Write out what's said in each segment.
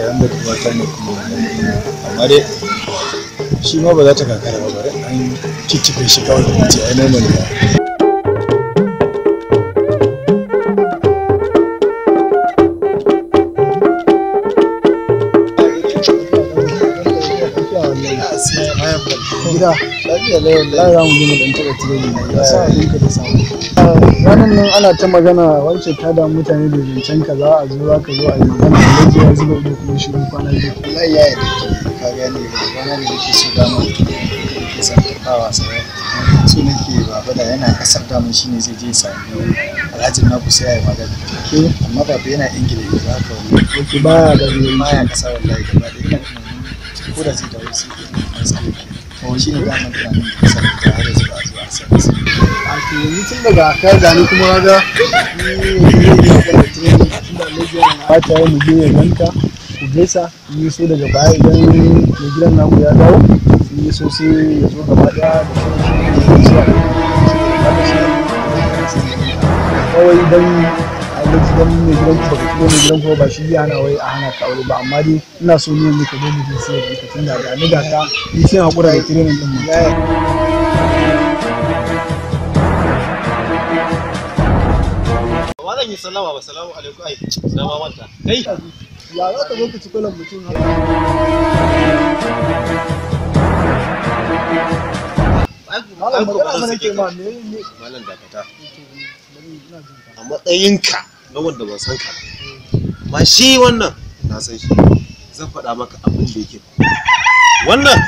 haka yan mutu wata ne kuma amma dai shi ma ba za ta kakara ba bari an kiccife shi kawai da ce ai normal ba. Gida lafiya lawan za mu je mu dan taɓa tireni ya sa abinka da samu. Ranar nan ana ta magana wancan ta da mutane da zancen ka za a zo za ka zo a yi magana da ya zuba ido kuma shirin kwana biyu. Wallahi ya yi ka gane rana da nake so dama ke san tafawa sai so nake baba da yana kasar damun shine zai je sami alhajin na kusa ya yi magana. Amma baba yana ingila yanzu haka wani. Ke baya da baya kasa wallahi gaba da ina tunanin ko da zai dawo sai kawai shi ne damar tunanin da kasar da har yanzu ba a zuwa sai a to yanzu tun daga kai gani kuma kaga ba ta yi mu je ya ganta ku gaisa yi so daga baya idan mai gidan namu ya dawo sun yi so sai ya zo gaba daya da kawai idan a gidan mai gidan ku baka mai gidan ku ba shi ya hana wai a hana ka aure ba amma dai ina so ne mu ka zo mu je sai ka tunda ga ni ga ka ni sai hakura da training din mu. Zan yi sallama ba salamu alaikum ai na ma manta kai Ya za ka zo ka ci kwalan mutum haka. Malam magana mana ke ma me malam dakata a matsayinka na wanda ban san ka ba shi wannan na san shi zan faɗa maka abin da yake wannan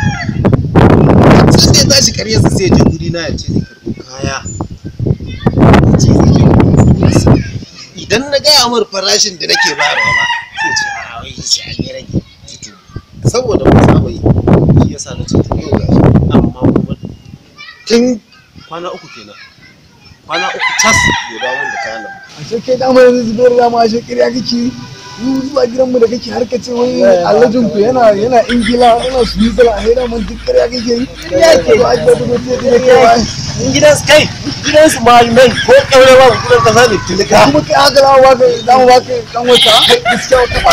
sai dai tashi ƙaryarsa sai ya je guri na ya ce zai karɓi kaya ya ce zai je idan na gaya mar farashin da nake bayarwa ba sai ce a wai sai an yi rage saboda ba saba yi shi yasa na ce to yau gashi amma kuma tun kwana uku kenan kwana uku tas bai dawo min da kayan nan ashe kai dama yanzu zubar dama ashe ƙarya kake mu zuwa gidanmu da kake har ka ce wani alhajin ku yana ingila yana switzerland a haida man duk ƙarya kake yi ya ke ba ake da mutum da ke ba gidan kai gidan su ma nan ko ƙaure ba gidan kasa ne tilika kuma kai haka za mu baka dan wata gaskiya wata ba